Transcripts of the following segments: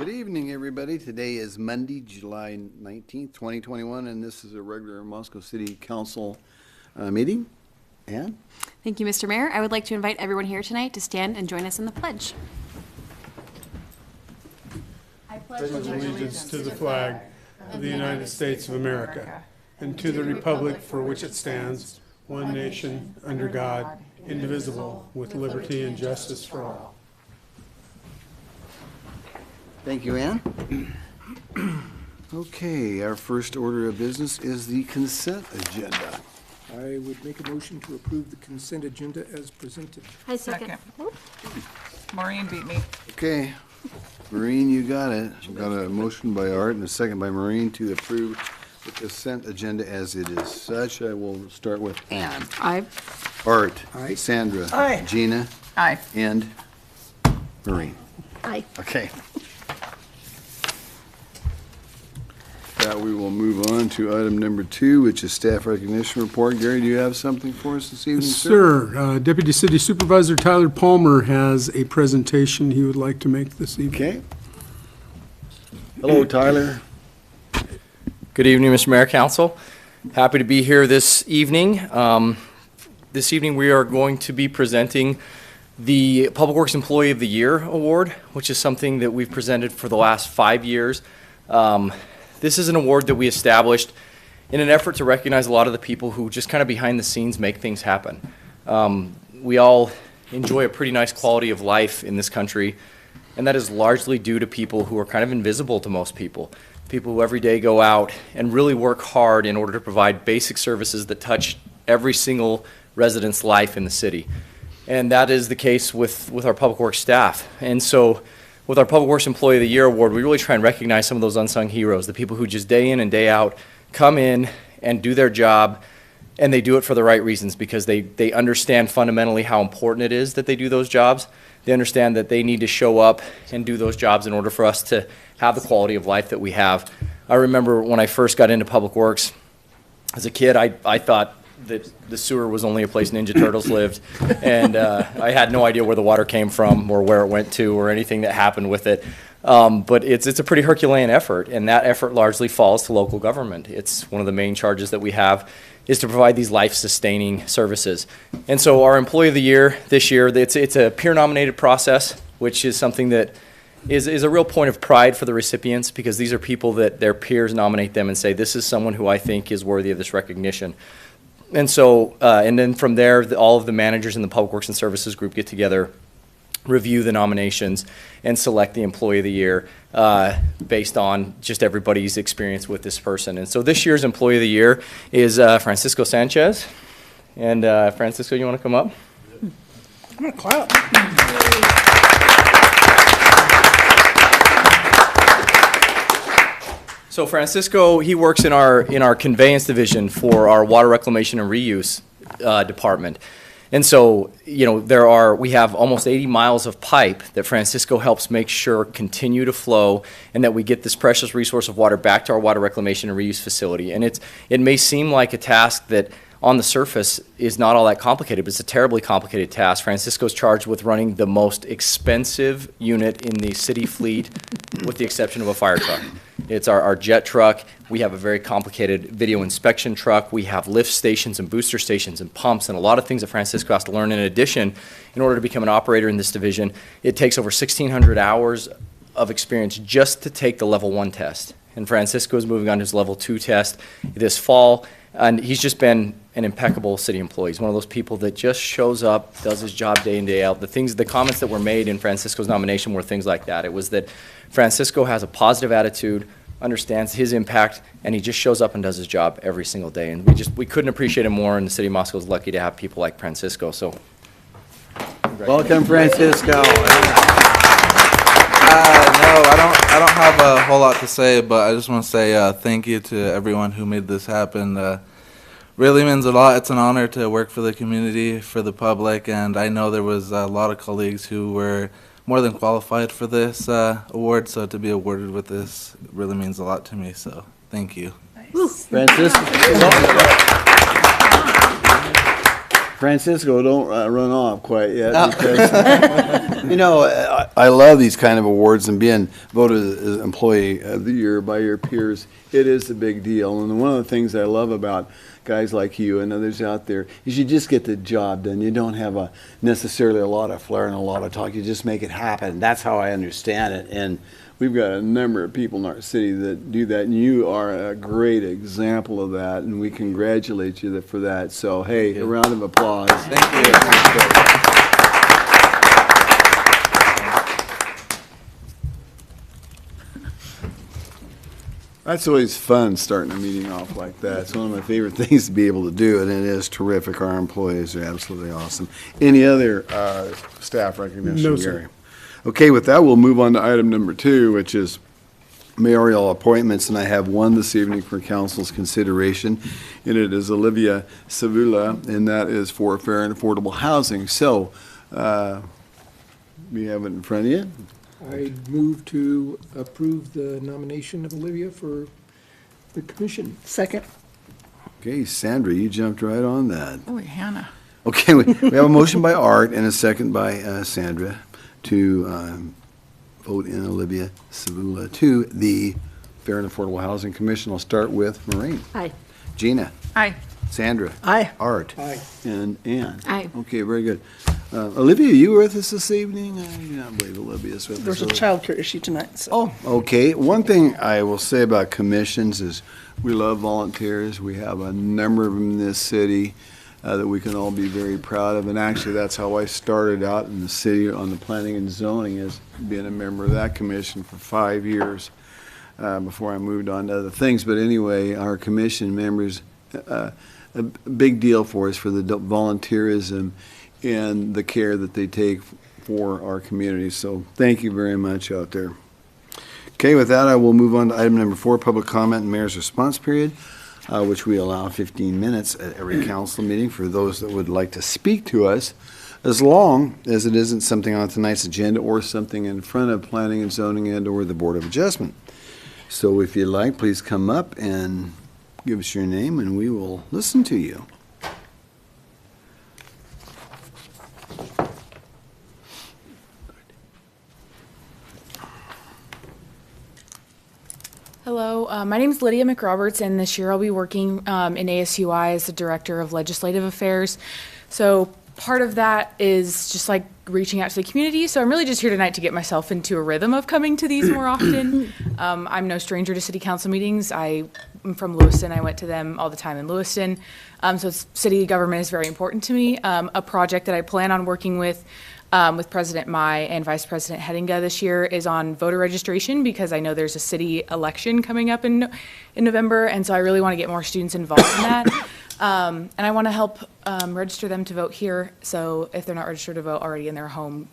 Good evening, everybody. Today is Monday, July 19th, 2021, and this is a regular Moscow City Council meeting. Ann? Thank you, Mr. Mayor. I would like to invite everyone here tonight to stand and join us in the pledge. I pledge allegiance to the flag of the United States of America and to the republic for which it stands, one nation, under God, indivisible, with liberty and justice for all. Thank you, Ann. Okay, our first order of business is the consent agenda. I would make a motion to approve the consent agenda as presented. I second. Maureen beat me. Okay, Maureen, you got it. We got a motion by Art and a second by Maureen to approve the consent agenda as it is such. I will start with Ann. Aye. Art. Aye. Sandra. Aye. Gina. Aye. And Maureen. Aye. Okay. That we will move on to item number 2, which is staff recognition report. Gary, do you have something for us this evening, sir? Sir, Deputy City Supervisor Tyler Palmer has a presentation he would like to make this evening. Okay. Hello, Tyler. Good evening, Mr. Mayor, Council. Happy to be here this evening. This evening we are going to be presenting the Public Works Employee of the Year Award, which is something that we've presented for the last 5 years. This is an award that we established in an effort to recognize a lot of the people who just kind of behind the scenes make things happen. We all enjoy a pretty nice quality of life in this country, and that is largely due to people who are kind of invisible to most people. People who every day go out and really work hard in order to provide basic services that touch every single resident's life in the city. And that is the case with our public works staff. And so with our Public Works Employee of the Year Award, we really try and recognize some of those unsung heroes, the people who just day in and day out come in and do their job, and they do it for the right reasons because they understand fundamentally how important it is that they do those jobs. They understand that they need to show up and do those jobs in order for us to have the quality of life that we have. I remember when I first got into Public Works, as a kid, I thought that the sewer was only a place Ninja Turtles lived, and I had no idea where the water came from or where it went to or anything that happened with it. But it's a pretty Herculean effort, and that effort largely falls to local government. It's one of the main charges that we have is to provide these life-sustaining services. And so our Employee of the Year this year, it's a peer-nominated process, which is something that is a real point of pride for the recipients because these are people that their peers nominate them and say, this is someone who I think is worthy of this recognition. And so, and then from there, all of the managers in the Public Works and Services group get together, review the nominations, and select the Employee of the Year based on just everybody's experience with this person. And so this year's Employee of the Year is Francisco Sanchez. And Francisco, you want to come up? I'm going to clap. So Francisco, he works in our conveyance division for our water reclamation and reuse department. And so, we have almost 80 miles of pipe that Francisco helps make sure continue to flow and that we get this precious resource of water back to our water reclamation and reuse facility. And it may seem like a task that on the surface is not all that complicated, but it's a terribly complicated task. Francisco's charged with running the most expensive unit in the city fleet with the exception of a fire truck. It's our jet truck. We have a very complicated video inspection truck. We have lift stations and booster stations and pumps and a lot of things that Francisco has to learn. In addition, in order to become an operator in this division, it takes over 1,600 hours of experience just to take the level 1 test. And Francisco is moving on to his level 2 test this fall. And he's just been an impeccable city employee. He's one of those people that just shows up, does his job day in, day out. The comments that were made in Francisco's nomination were things like that. It was that Francisco has a positive attitude, understands his impact, and he just shows up and does his job every single day. And we couldn't appreciate him more, and the city of Moscow is lucky to have people like Francisco. So, Welcome, Francisco. No, I don't have a whole lot to say, but I just want to say thank you to everyone who made this happen. Really means a lot. It's an honor to work for the community, for the public, and I know there was a lot of colleagues who were more than qualified for this award, so to be awarded with this really means a lot to me, so thank you. Francisco. Francisco, don't run off quite yet because, you know, I love these kind of awards and being voted as Employee of the Year by your peers. It is a big deal. And one of the things I love about guys like you and others out there is you just get the job done. You don't have necessarily a lot of flair and a lot of talk. You just make it happen. That's how I understand it. And we've got a number of people in our city that do that, and you are a great example of that, and we congratulate you for that. So, hey, a round of applause. Thank you. That's always fun, starting a meeting off like that. It's one of my favorite things to be able to do, and it is terrific. Our employees are absolutely awesome. Any other staff recognition, No, sir. Gary? Okay, with that, we'll move on to item number 2, which is mayoral appointments, and I have one this evening for council's consideration, and it is Olivia Savula, and that is for fair and affordable housing. So, we have it in front of you. I move to approve the nomination of Olivia for the commission. Second. Okay, Sandra, you jumped right on that. Oh, Hannah. Okay, we have a motion by Art and a second by Sandra to vote in Olivia Savula to the Fair and Affordable Housing Commission. I'll start with Maureen. Aye. Gina. Aye. Sandra. Aye. Art. Aye. And Ann. Aye. Okay, very good. Olivia, you were with us this evening? I do not believe Olivia's with us. There's a childcare issue tonight, so. Oh, okay. One thing I will say about commissions is we love volunteers. We have a number of them in this city that we can all be very proud of. And actually, that's how I started out in the city on the planning and zoning, as being a member of that commission for 5 years before I moved on to other things. But anyway, our commission members, a big deal for us for the volunteerism and the care that they take for our community. So thank you very much out there. Okay, with that, I will move on to item number 4, public comment and mayor's response period, which we allow 15 minutes at every council meeting for those that would like to speak to us, as long as it isn't something on tonight's agenda or something in front of planning and zoning and or the Board of Adjustment. So if you'd like, please come up and give us your name and we will listen to you. Hello, my name is Lydia McRoberts, and this year I'll be working in ASUI as the Director of Legislative Affairs. So part of that is just like reaching out to the community. So I'm really just here tonight to get myself into a rhythm of coming to these more often. I'm no stranger to city council meetings. I'm from Lewiston. I went to them all the time in Lewiston. So city government is very important to me. A project that I plan on working with President Mai and Vice President Hedinga this year is on voter registration, because I know there's a city election coming up in November, and so I really want to get more students involved in that. And I want to help register them to vote here, so if they're not registered to vote already in their home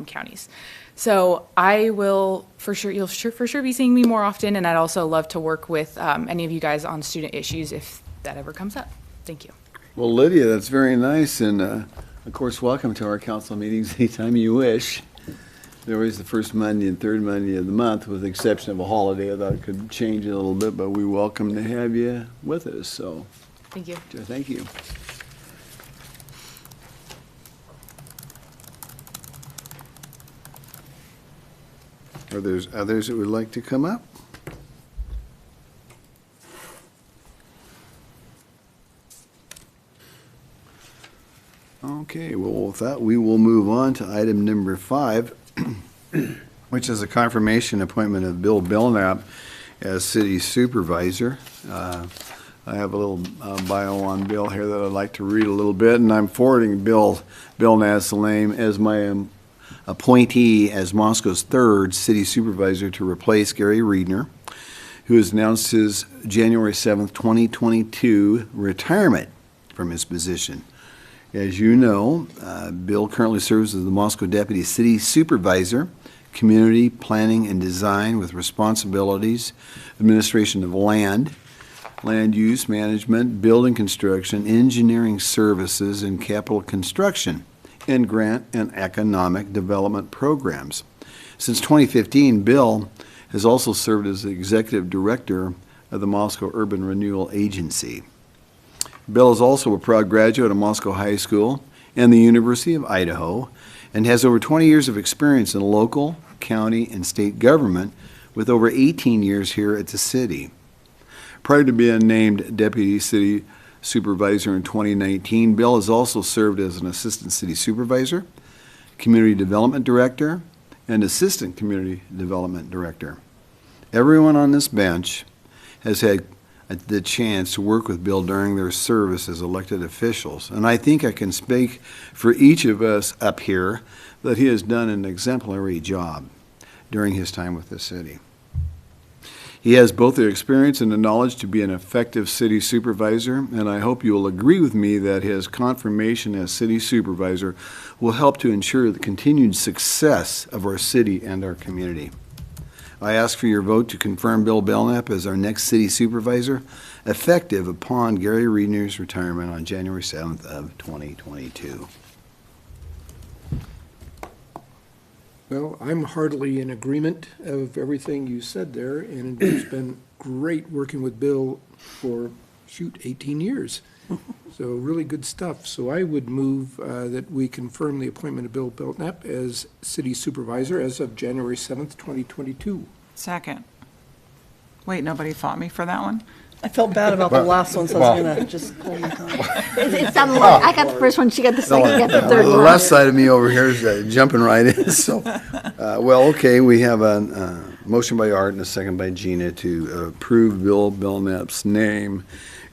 counties. So I will you'll for sure be seeing me more often, and I'd also love to work with any of you guys on student issues if that ever comes up. Thank you. Well, Lydia, that's very nice, and of course, welcome to our council meetings anytime you wish. They're always the first Monday and third Monday of the month, with the exception of a holiday that could change it a little bit, but we welcome to have you with us, so. Thank you. Thank you. Are there others that would like to come up? Okay, well, with that, we will move on to item number 5, which is a confirmation appointment of Bill Belknap as city supervisor. I have a little bio on Bill here that I'd like to read a little bit, and I'm forwarding Bill Nassalame as my appointee as Moscow's 3rd city supervisor to replace Gary Reedner, who has announced his January 7th, 2022 retirement from his position. As you know, Bill currently serves as the Moscow Deputy City Supervisor, Community Planning and Design, with responsibilities, administration of land use management, building construction, engineering services, and capital construction, and grant and economic development programs. Since 2015, Bill has also served as the Executive Director of the Moscow Urban Renewal Agency. Bill is also a proud graduate of Moscow High School and the University of Idaho, and has over 20 years of experience in local, county, and state government, with over 18 years here at the city. Prior to being named Deputy City Supervisor in 2019, Bill has also served as an Assistant City Supervisor, Community Development Director, and Assistant Community Development Director. Everyone on this bench has had the chance to work with Bill during their service as elected officials, and I think I can speak for each of us up here that he has done an exemplary job during his time with the city. He has both the experience and the knowledge to be an effective city supervisor, and I hope you will agree with me that his confirmation as city supervisor will help to ensure the continued success of our city and our community. I ask for your vote to confirm Bill Belknap as our next city supervisor, effective upon Gary Reedner's retirement on January 7th of 2022. Well, I'm heartily in agreement of everything you said there, and it's been great working with Bill for, 18 years. So really good stuff. So I would move that we confirm the appointment of Bill Belknap as city supervisor as of January 7th, 2022. Second. Wait, nobody fought me for that one? I felt bad about the last one, so I was gonna just hold my tongue. It sounded like I got the first one, she got the second, you got the third The one. left side of me over here is jumping right in, so, well, okay, we have a motion by Art and a second by Gina to approve Bill Belknap's name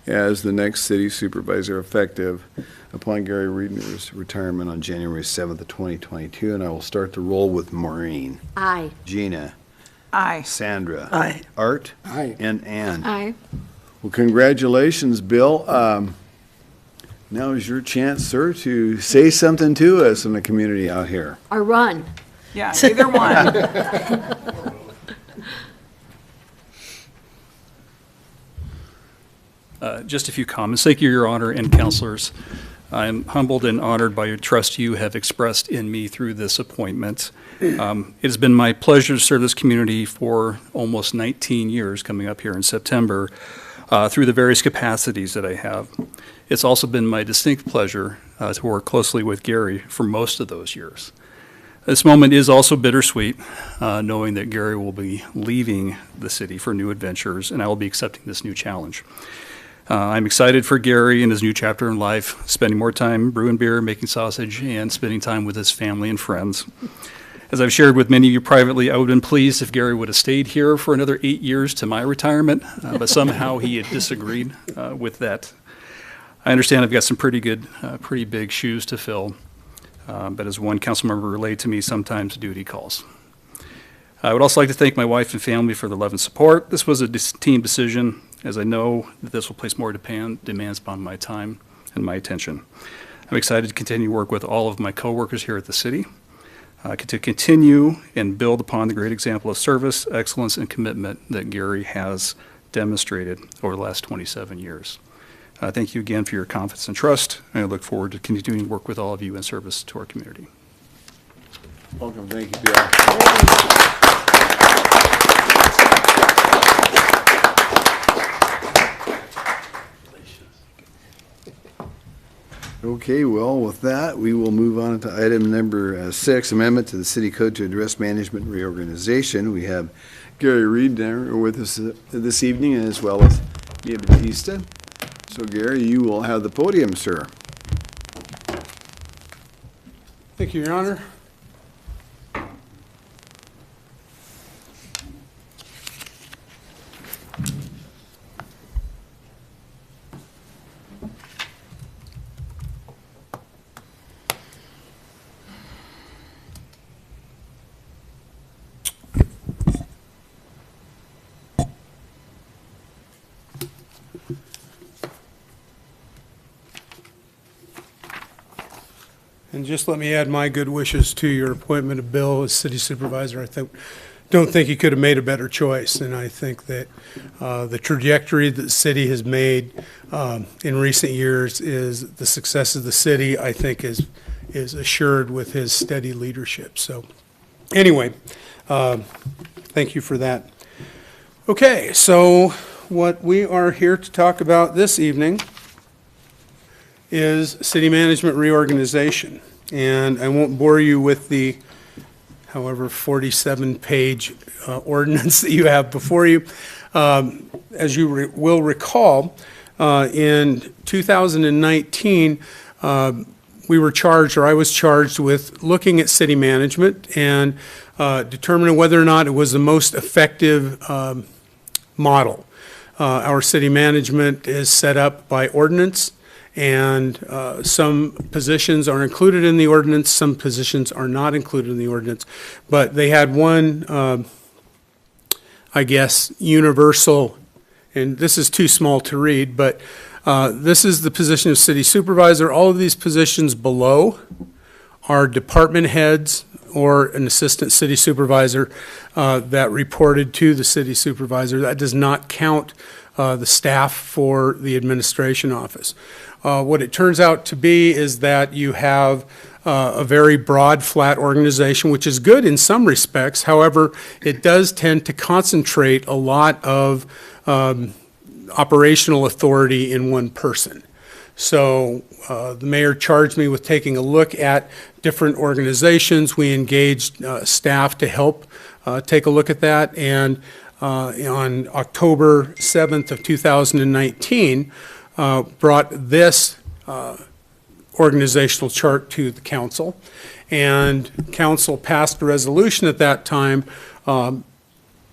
as the next city supervisor effective upon Gary Reedner's retirement on January 7th of 2022, and I will start the roll with Maureen, Aye. Gina, Aye. Sandra. Aye. Art. Aye. And Ann. Aye. Well, congratulations, Bill. Now is your chance, sir, to say something to us in the community out here. Or run. Yeah, either one. Just a few comments. Thank you, Your Honor and counselors. I am humbled and honored by your trust you have expressed in me through this appointment. It has been my pleasure to serve this community for almost 19 years, coming up here in September, through the various capacities that I have. It's also been my distinct pleasure to work closely with Gary for most of those years. This moment is also bittersweet, knowing that Gary will be leaving the city for new adventures, and I will be accepting this new challenge. I'm excited for Gary and his new chapter in life, spending more time brewing beer, making sausage, and spending time with his family and friends. As I've shared with many of you privately, I would have been pleased if Gary would have stayed here for another 8 years to my retirement, but somehow he had disagreed with that. I understand I've got some pretty big shoes to fill, but as one council member relayed to me, sometimes duty calls. I would also like to thank my wife and family for their love and support. This was a team decision, as I know that this will place more demands upon my time and my attention. I'm excited to continue to work with all of my coworkers here at the city, to continue and build upon the great example of service, excellence, and commitment that Gary has demonstrated over the last 27 years. Thank you again for your confidence and trust, and I look forward to continuing to work with all of you in service to our community. Welcome, thank you, Bill. Okay, well, with that, we will move on to item number 6, amendment to the city code to address management reorganization. We have Gary Reed there with us this evening, as well as Ian Batista. So Gary, you will have the podium, sir. Thank you, Your Honor. And just let me add my good wishes to your appointment of Bill as city supervisor. I don't think you could have made a better choice, and I think that the trajectory that the city has made in recent years is the success of the city, I think, is assured with his steady leadership. So anyway, thank you for that. Okay, so what we are here to talk about this evening is city management reorganization. And I won't bore you with the, however, 47-page ordinance that you have before you. As you will recall, in 2019, we were charged, or I was charged with looking at city management and determining whether or not it was the most effective model. Our city management is set up by ordinance, and some positions are included in the ordinance, some positions are not included in the ordinance. But they had one, I guess, universal, and this is too small to read, but this is the position of city supervisor. All of these positions below are department heads or an assistant city supervisor that reported to the city supervisor. That does not count the staff for the administration office. What it turns out to be is that you have a very broad, flat organization, which is good in some respects. However, it does tend to concentrate a lot of operational authority in one person. So the mayor charged me with taking a look at different organizations. We engaged staff to help take a look at that. And on October 7th of 2019, brought this organizational chart to the council. And council passed a resolution at that time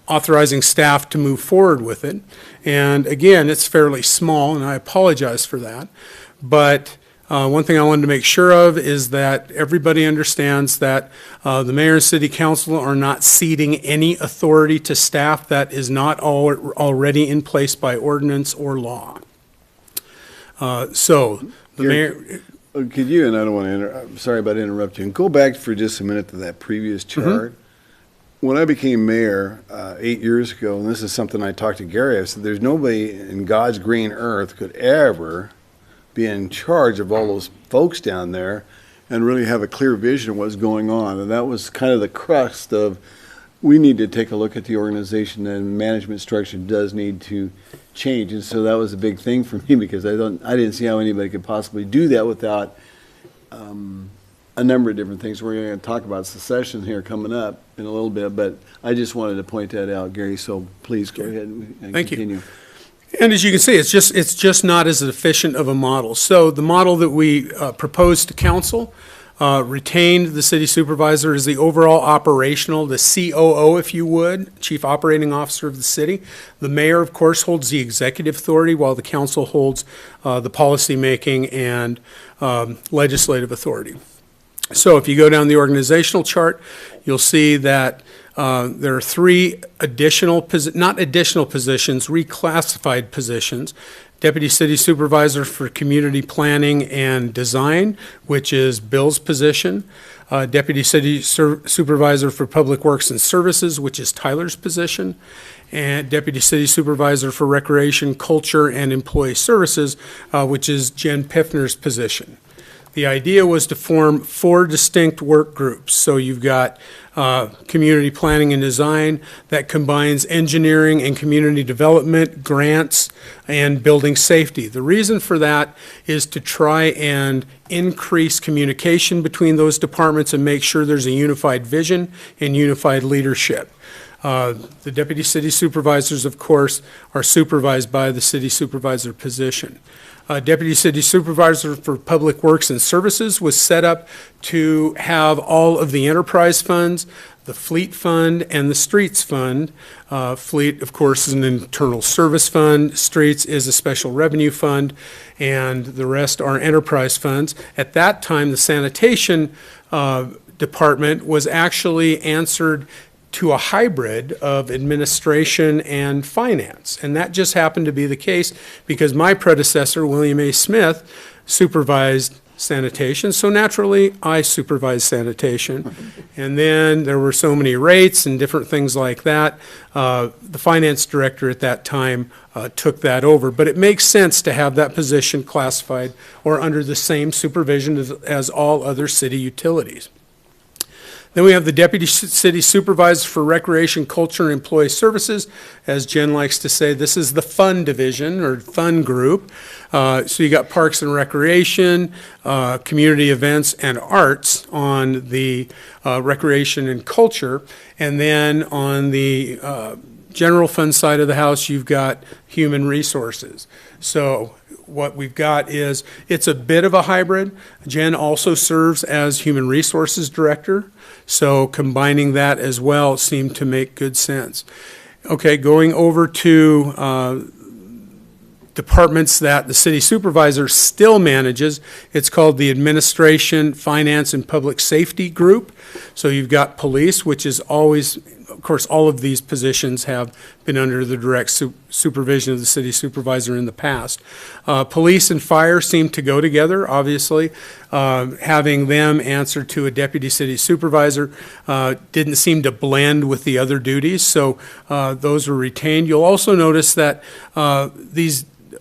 authorizing staff to move forward with it. And again, it's fairly small, and I apologize for that. But one thing I wanted to make sure of is that everybody understands that the mayor and city council are not ceding any authority to staff that is not already in place by ordinance or law. So the mayor... Could you, and I don't want to I'm sorry about interrupting, go back for just a minute to that previous chart. When I became mayor 8 years ago, and this is something I talked to Gary, I said, there's nobody in God's green earth could ever be in charge of all those folks down there and really have a clear vision of what's going on. And that was kind of the crust of, we need to take a look at the organization, and management structure does need to change. And so that was a big thing for me, because I didn't see how anybody could possibly do that without a number of different things. We're going to talk about secession here coming up in a little bit, but I just wanted to point that out, Gary, so please go ahead and continue. You. And as you can see, it's just not as efficient of a model. So the model that we proposed to council retained the city supervisor as the overall operational, the COO, if you would, Chief Operating Officer of the city. The mayor, of course, holds the executive authority, while the council holds the policy-making and legislative authority. So if you go down the organizational chart, you'll see that there are three additional, not additional positions, reclassified positions. Deputy City Supervisor for Community Planning and Design, which is Bill's position. Deputy City Supervisor for Public Works and Services, which is Tyler's position. And Deputy City Supervisor for Recreation, Culture, and Employee Services, which is Jen Piffner's position. The idea was to form 4 distinct work groups. So you've got community planning and design that combines engineering and community development, grants, and building safety. The reason for that is to try and increase communication between those departments and make sure there's a unified vision and unified leadership. The deputy city supervisors, of course, are supervised by the city supervisor position. Deputy City Supervisor for Public Works and Services was set up to have all of the enterprise funds, the Fleet Fund, and the Streets Fund. Fleet, of course, is an internal service fund. Streets is a special revenue fund, and the rest are enterprise funds. At that time, the sanitation department was actually answered to a hybrid of administration and finance. And that just happened to be the case because my predecessor, William A. Smith, supervised sanitation. So naturally, I supervised sanitation. And then there were so many rates and different things like that. The finance director at that time took that over. But it makes sense to have that position classified or under the same supervision as all other city utilities. Then we have the Deputy City Supervisor for Recreation, Culture, and Employee Services. As Jen likes to say, this is the fun division or fun group. So you got Parks and Recreation, Community Events and Arts on the Recreation and Culture. And then on the general fund side of the house, you've got Human Resources. So what we've got is, it's a bit of a hybrid. Jen also serves as Human Resources Director, so combining that as well seemed to make good sense. Okay, going over to departments that the city supervisor still manages. It's called the Administration, Finance, and Public Safety Group. So you've got police, which is always, of course, all of these positions have been under the direct supervision of the city supervisor in the past. Police and fire seem to go together, obviously. Having them answer to a deputy city supervisor didn't seem to blend with the other duties, so those were retained. You'll also notice that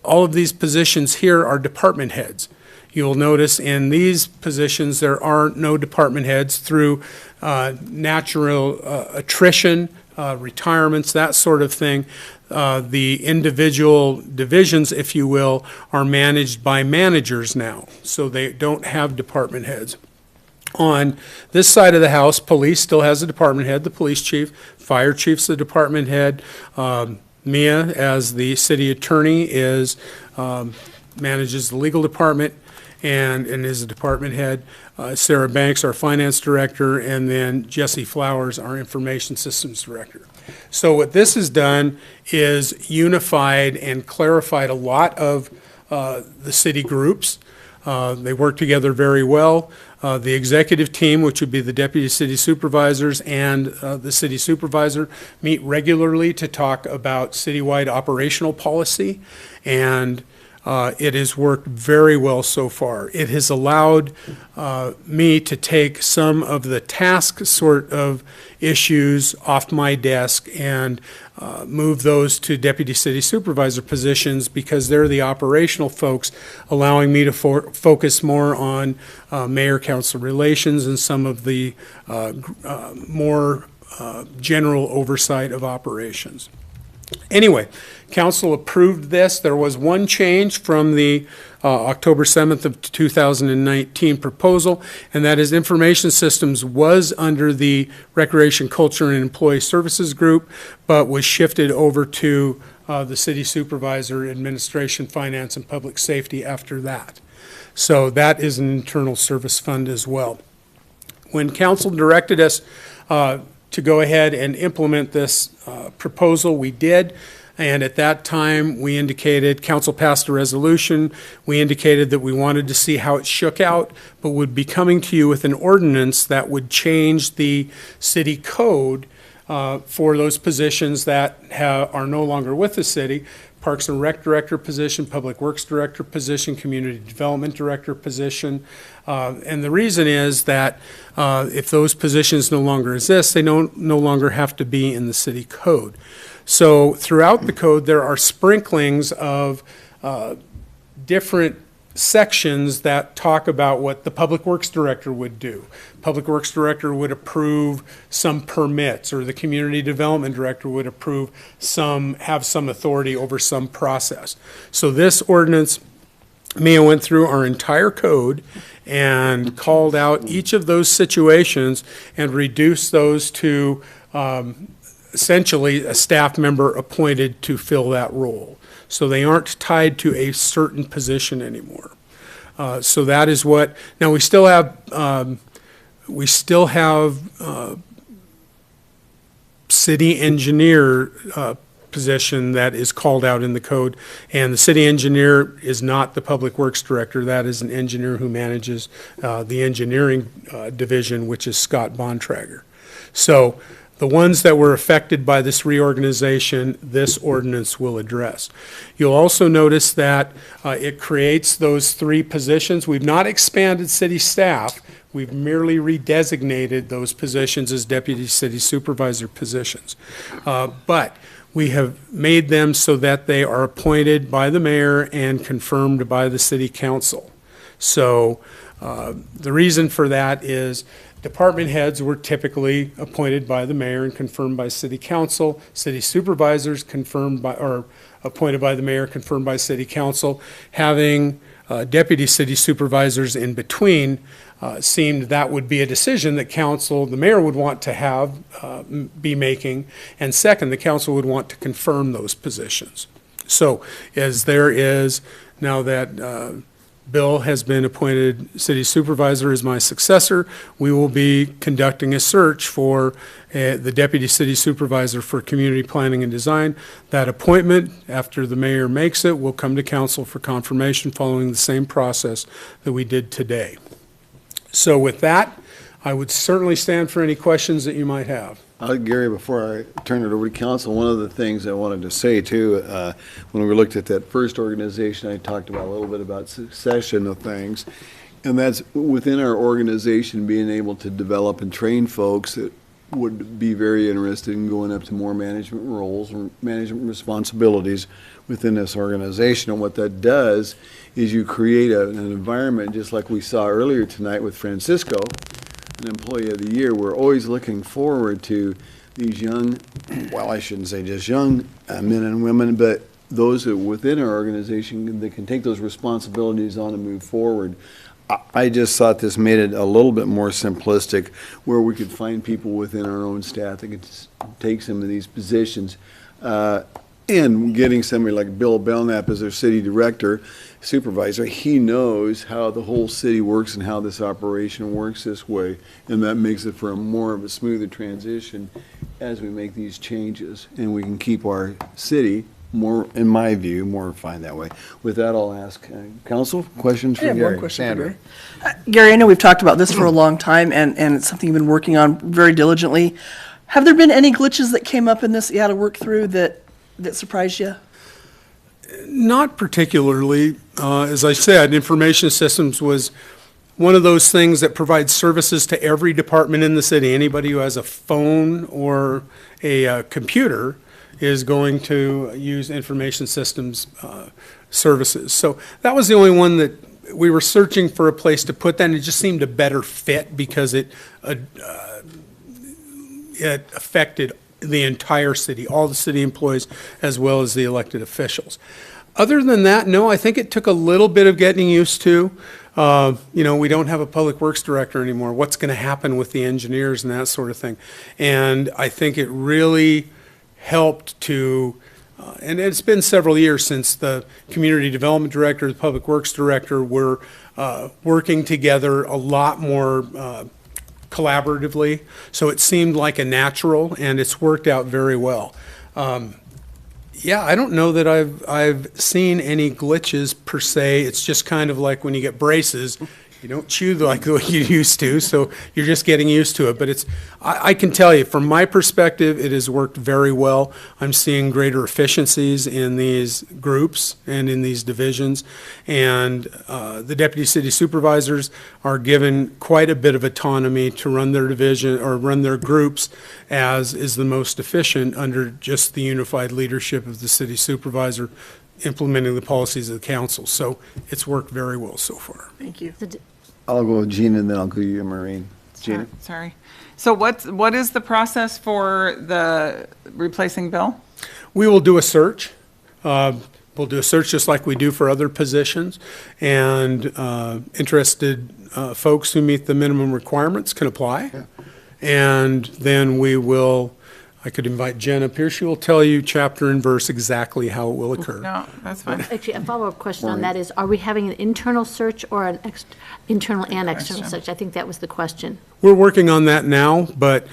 all of these positions here are department heads. You'll notice in these positions there are no department heads through natural attrition, retirements, that sort of thing. The individual divisions, if you will, are managed by managers now, so they don't have department heads. On this side of the house, police still has a department head, the police chief, fire chief's the department head. Mia, as the city attorney, manages the legal department and is a department head. Sarah Banks, our finance director, and then Jesse Flowers, our information systems director. So what this has done is unified and clarified a lot of the city groups. They work together very well. The executive team, which would be the deputy city supervisors and the city supervisor, meet regularly to talk about citywide operational policy, and it has worked very well so far. It has allowed me to take some of the task sort of issues off my desk and move those to deputy city supervisor positions, because they're the operational folks, allowing me to focus more on mayor-council relations and some of the more general oversight of operations. Anyway, council approved this. There was one change from the October 7th of 2019 proposal, and that is information systems was under the Recreation, Culture, and Employee Services group, but was shifted over to the city supervisor, administration, finance, and public safety after that. So that is an internal service fund as well. When council directed us to go ahead and implement this proposal, we did. And at that time, we indicated, council passed a resolution, we indicated that we wanted to see how it shook out, but would be coming to you with an ordinance that would change the city code for those positions that are no longer with the city. Parks and Rec Director position, Public Works Director position, Community Development Director position. And the reason is that if those positions no longer exist, they no longer have to be in the city code. So throughout the code, there are sprinklings of different sections that talk about what the Public Works Director would do. Public Works Director would approve some permits, or the Community Development Director would have some authority over some process. So this ordinance, Mia went through our entire code and called out each of those situations and reduced those to essentially a staff member appointed to fill that role. So they aren't tied to a certain position anymore. So that is what, now we still have city engineer position that is called out in the code, and the city engineer is not the Public Works Director. That is an engineer who manages the engineering division, which is Scott Bontrager. So the ones that were affected by this reorganization, this ordinance will address. You'll also notice that it creates those three positions. We've not expanded city staff. We've merely redesignated those positions as deputy city supervisor positions. But we have made them so that they are appointed by the mayor and confirmed by the city council. So the reason for that is Department heads were typically appointed by the mayor and confirmed by city council. City supervisors confirmed by, or appointed by the mayor, confirmed by city council. Having deputy city supervisors in between seemed that would be a decision that council, the mayor would want to have, be making. And second, the council would want to confirm those positions. So as there is, now that Bill has been appointed city supervisor as my successor, we will be conducting a search for the deputy city supervisor for community planning and design. That appointment, after the mayor makes it, will come to council for confirmation following the same process that we did today. So with that, I would certainly stand for any questions that you might have. Gary, before I turn it over to council, one of the things I wanted to say too, when we looked at that first organization, I talked about a little bit about succession of things. And that's within our organization, being able to develop and train folks that would be very interested in going up to more management roles or management responsibilities within this organization. And what that does is you create an environment, just like we saw earlier tonight with Francisco, an employee of the year. We're always looking forward to these young, well, I shouldn't say just young men and women, but those that within our organization that can take those responsibilities on and move forward. I just thought this made it a little bit more simplistic, where we could find people within our own staff that could take some of these positions. And getting somebody like Bill Belknap as their city director, supervisor, he knows how the whole city works and how this operation works this way. And that makes it for more of a smoother transition as we make these changes. And we can keep our city more, in my view, more refined that way. With that, I'll ask council questions for I have Gary. one question for Sandra. Gary. Gary, I know we've talked about this for a long time, and it's something you've been working on very diligently. Have there been any glitches that came up in this that you had to work through that surprised you? Not particularly. As I said, information systems was one of those things that provides services to every department in the city. Anybody who has a phone or a computer is going to use information systems services. So that was the only one that we were searching for a place to put that, and it just seemed a better fit because it affected the entire city, all the city employees, as well as the elected officials. Other than that, no, I think it took a little bit of getting used to. You know, we don't have a public works director anymore. What's going to happen with the engineers and that sort of thing? And I think it really helped to, and it's been several years since the community development director, the public works director were working together a lot more collaboratively. So it seemed like a natural, and it's worked out very well. Yeah, I don't know that I've seen any glitches per se. It's just kind of like when you get braces, you don't chew like the way you used to, so you're just getting used to it. But it's, I can tell you, from my perspective, it has worked very well. I'm seeing greater efficiencies in these groups and in these divisions. And the deputy city supervisors are given quite a bit of autonomy to run their division or run their groups as is the most efficient under just the unified leadership of the city supervisor implementing the policies of the council. So it's worked very well so far. Thank you. I'll go with Gina, and then I'll go to you, Maureen. Gina? Sorry. So what is the process for the replacing Bill? We will do a search. We'll do a search just like we do for other positions, and interested folks who meet the minimum requirements can apply. Yeah. And then we will, I could invite Jen up here. She will tell you chapter and verse exactly how it will occur. No, that's fine. Actually, a follow-up question on that is, are we having an internal search or an internal and external question. search? I think that was the question. We're working on that now, but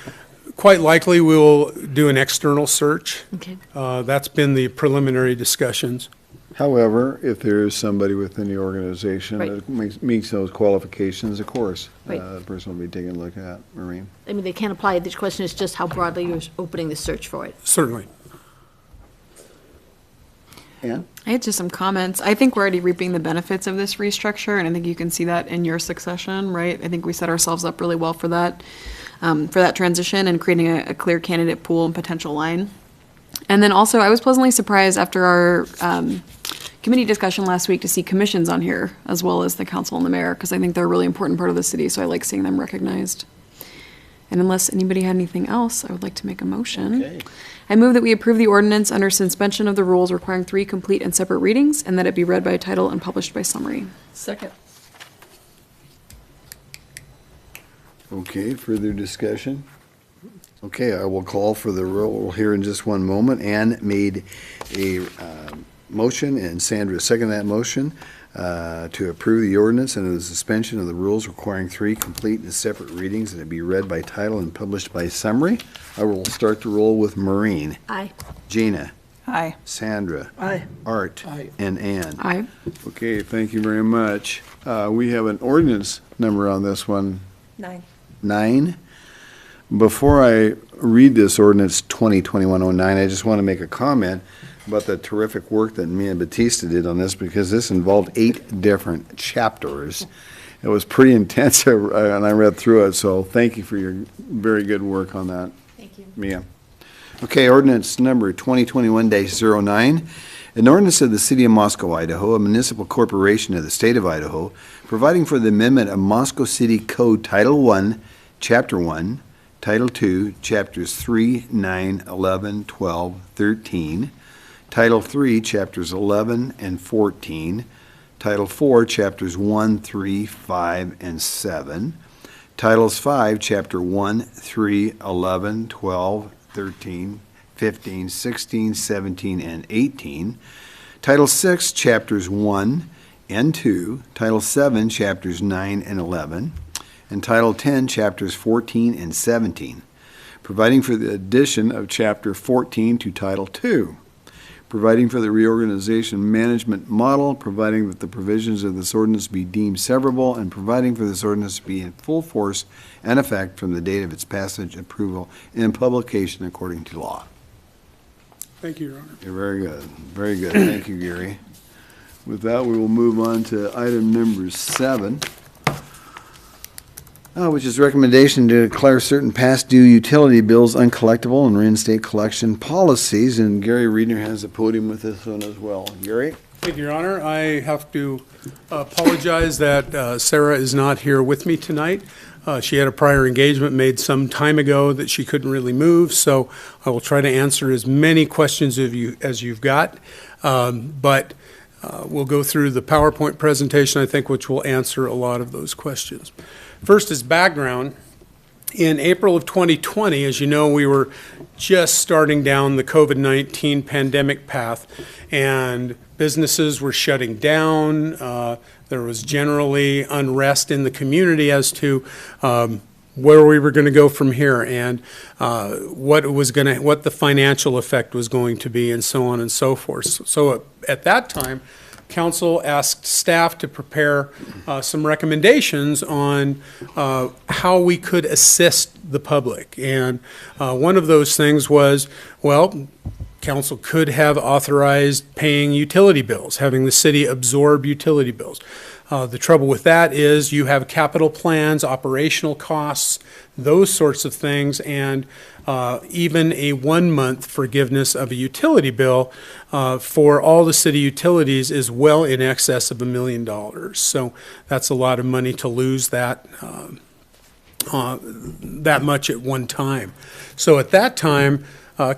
quite likely we will do an external search. Okay. That's been the preliminary discussions. However, if there is somebody within the organization Right. that meets those qualifications, of course, Right. the person will be taking a look at. Maureen? I mean, they can apply. The question is just how broadly you're opening the search for it. Certainly. Ann? I had just some comments. I think we're already reaping the benefits of this restructure, and I think you can see that in your succession, right? I think we set ourselves up really well for that transition and creating a clear candidate pool and potential line. And then also, I was pleasantly surprised after our committee discussion last week to see commissions on here, as well as the council and the mayor, because I think they're a really important part of the city, so I like seeing them recognized. And unless anybody had anything else, I would like to make a motion. Okay. I move that we approve the ordinance under suspension of the rules requiring 3 complete and separate readings, and that it be read by title and published by summary. Second. Okay, further discussion? Okay, I will call for the roll here in just one moment. Ann made a motion, and Sandra seconded that motion to approve the ordinance under the suspension of the rules requiring 3 complete and separate readings, and it be read by title and published by summary. I will start the roll with Maureen, Aye. Gina, Aye. Sandra, Aye. Art, Aye. and Ann. Aye. Okay, thank you very much. We have an ordinance number on this one. 9. Before I read this ordinance 2021-09, I just want to make a comment about the terrific work that me and Batista did on this, because this involved 8 different chapters. It was pretty intense, and I read through it, so thank you for your very good work on that. Thank you. Mia. Okay, ordinance number 2021-09, an ordinance of the City of Moscow, Idaho, a municipal corporation of the State of Idaho, providing for the amendment of Moscow City Code Title 1, Chapter 1, Title 2, Chapters 3, 9, 11, 12, 13, Title 3, Chapters 11 and 14, Title 4, Chapters 1, 3, 5, and 7, Titles 5, Chapter 1, 3, 11, 12, 13, 15, 16, 17, and 18, Title 6, Chapters 1 and 2, Title 7, Chapters 9 and 11, and Title 10, Chapters 14 and 17, providing for the addition of Chapter 14 to Title 2, providing for the reorganization management model, providing that the provisions of this ordinance be deemed severable, and providing for this ordinance to be in full force and effect from the date of its passage, approval, and publication according to law. Thank you, Your Honor. You're very good. Very good. Thank you, Gary. With that, we will move on to item number 7. Which is recommendation to declare certain past due utility bills uncollectible and reinstate collection policies. And Gary Reedner has the podium with this one as well. Gary? Thank you, Your Honor. I have to apologize that Sarah is not here with me tonight. She had a prior engagement made some time ago that she couldn't really move, so I will try to answer as many questions of you as you've got. But we'll go through the PowerPoint presentation, I think, which will answer a lot of those questions. First, as background, in April of 2020, as you know, we were just starting down the COVID-19 pandemic path, and businesses were shutting down. There was generally unrest in the community as to where we were going to go from here, and what the financial effect was going to be, and so on and so forth. So at that time, Council asked staff to prepare some recommendations on how we could assist the public. And one of those things was, well, Council could have authorized paying utility bills, having the city absorb utility bills. The trouble with that is you have capital plans, operational costs, those sorts of things, and even a 1-month forgiveness of a utility bill for all the city utilities is well in excess of $1 million. So that's a lot of money to lose that much at one time. So at that time,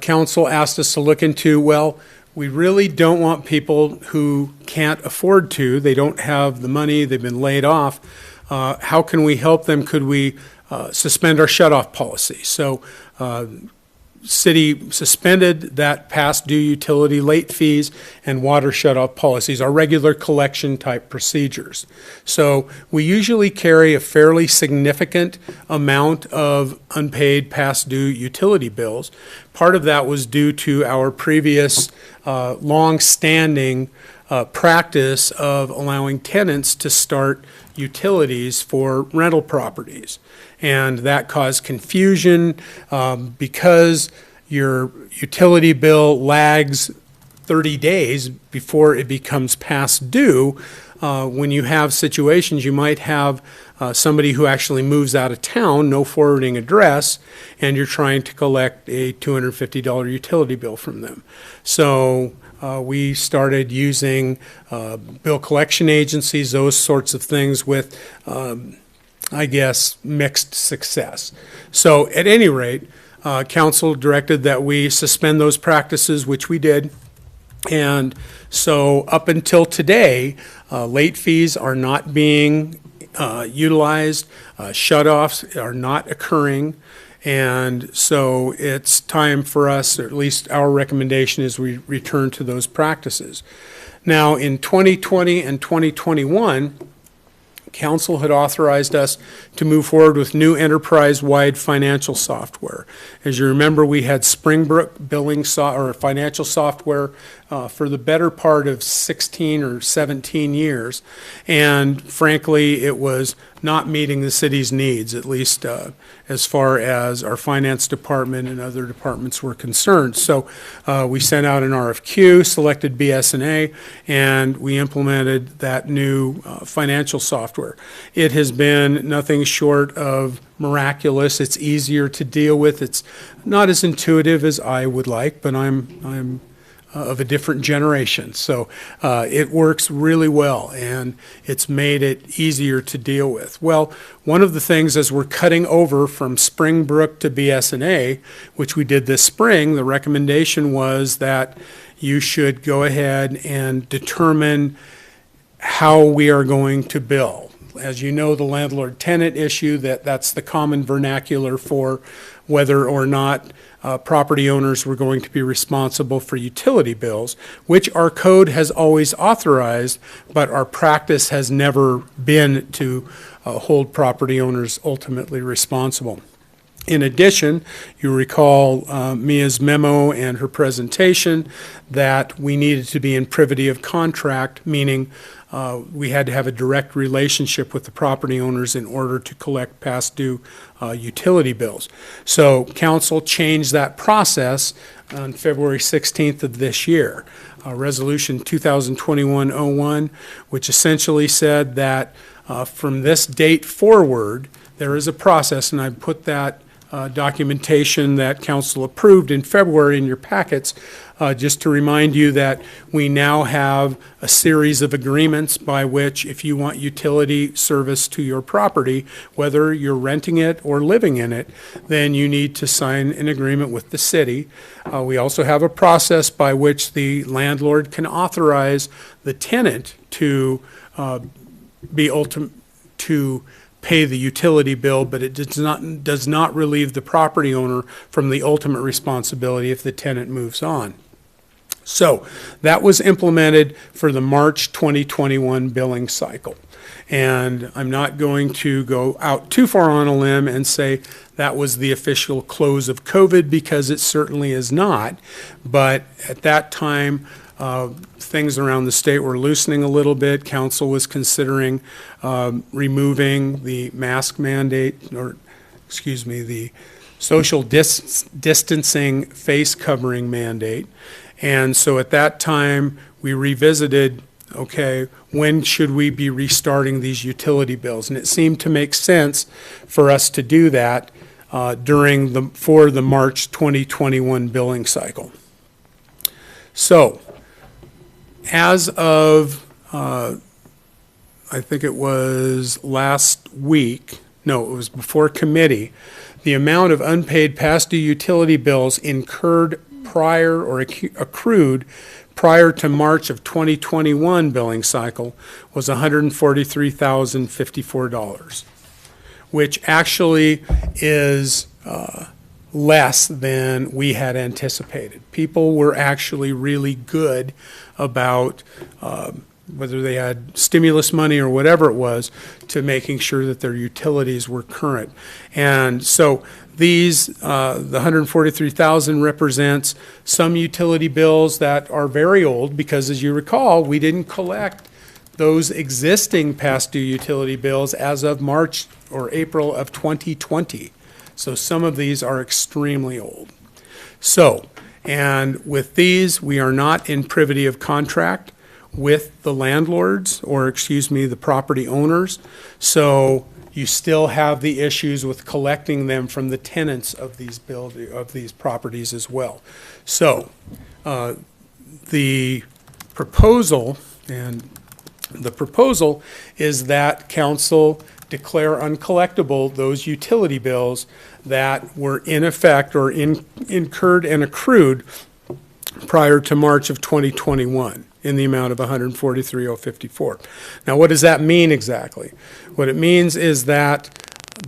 Council asked us to look into, well, we really don't want people who can't afford to, they don't have the money, they've been laid off. How can we help them? Could we suspend our shut-off policy? So city suspended that past due utility late fees and water shut-off policies, our regular collection type procedures. So we usually carry a fairly significant amount of unpaid past due utility bills. Part of that was due to our previous long-standing practice of allowing tenants to start utilities for rental properties. And that caused confusion because your utility bill lags 30 days before it becomes past due. When you have situations, you might have somebody who actually moves out of town, no forwarding address, and you're trying to collect a $250 utility bill from them. So we started using bill collection agencies, those sorts of things with I guess, mixed success. So at any rate, council directed that we suspend those practices, which we did. And so up until today, late fees are not being utilized, shut-offs are not occurring, and so it's time for us, or at least our recommendation is we return to those practices. Now, in 2020 and 2021, Council had authorized us to move forward with new enterprise-wide financial software. As you remember, we had Springbrook billing or financial software for the better part of 16 or 17 years, and frankly, it was not meeting the city's needs, at least as far as our finance department and other departments were concerned. So we sent out an RFQ, selected BS&A, and we implemented that new financial software. It has been nothing short of miraculous. It's easier to deal with. It's not as intuitive as I would like, but I'm of a different generation. So it works really well, and it's made it easier to deal with. Well, one of the things as we're cutting over from Springbrook to BS&A, which we did this spring, the recommendation was that you should go ahead and determine how we are going to bill. As you know, the landlord-tenant issue, that's the common vernacular for whether or not property owners were going to be responsible for utility bills, which our code has always authorized, but our practice has never been to hold property owners ultimately responsible. In addition, you recall Mia's memo and her presentation that we needed to be in privity of contract, meaning we had to have a direct relationship with the property owners in order to collect past due utility bills. So council changed that process on February 16th of this year. Resolution 2021-01, which essentially said that from this date forward, there is a process, and I put that documentation that council approved in February in your packets, just to remind you that we now have a series of agreements by which if you want utility service to your property, whether you're renting it or living in it, then you need to sign an agreement with the city. We also have a process by which the landlord can authorize the tenant to pay the utility bill, but it does not relieve the property owner from the ultimate responsibility if the tenant moves on. So that was implemented for the March 2021 billing cycle. And I'm not going to go out too far on a limb and say that was the official close of COVID, because it certainly is not. But at that time, things around the state were loosening a little bit. Council was considering removing the mask mandate, or excuse me, the social distancing face covering mandate. And so at that time, we revisited, okay, when should we be restarting these utility bills? And it seemed to make sense for us to do that for the March 2021 billing cycle. So, as of, I think it was last week, no, it was before committee, the amount of unpaid past due utility bills incurred prior or accrued prior to March of 2021 billing cycle was $143,054, which actually is less than we had anticipated. People were actually really good about whether they had stimulus money or whatever it was, to making sure that their utilities were current. And so these, the 143,000 represents some utility bills that are very old, because as you recall, we didn't collect those existing past due utility bills as of March or April of 2020. So some of these are extremely old. So, and with these, we are not in privity of contract with the landlords, or excuse me, the property owners. So you still have the issues with collecting them from the tenants of these properties as well. So the proposal is that council declare uncollectible those utility bills that were in effect or incurred and accrued prior to March of 2021 in the amount of $143,054. Now, what does that mean exactly? What it means is that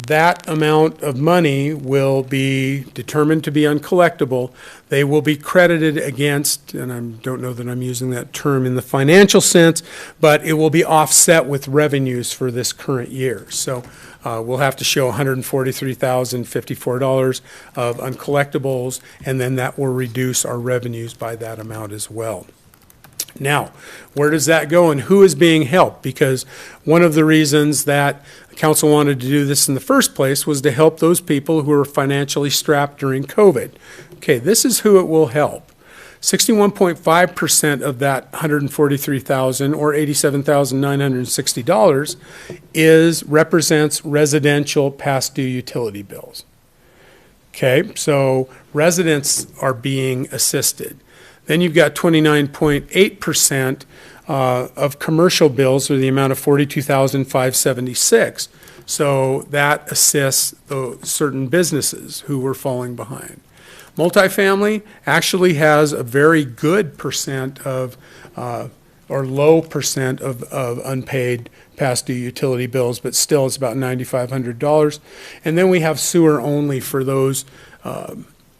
that amount of money will be determined to be uncollectible. They will be credited against, and I don't know that I'm using that term in the financial sense, but it will be offset with revenues for this current year. So we'll have to show $143,054 of uncollectibles, and then that will reduce our revenues by that amount as well. Now, where does that go and who is being helped? Because one of the reasons that the council wanted to do this in the first place was to help those people who are financially strapped during COVID. Okay, this is who it will help. 61.5% of that $143,000 or $87,960 represents residential past due utility bills. Okay, so residents are being assisted. Then you've got 29.8% of commercial bills, or the amount of $42,576. So that assists certain businesses who were falling behind. Multifamily actually has a very good percent of, or low percent of unpaid past due utility bills, but still it's about $9,500. And then we have sewer only for those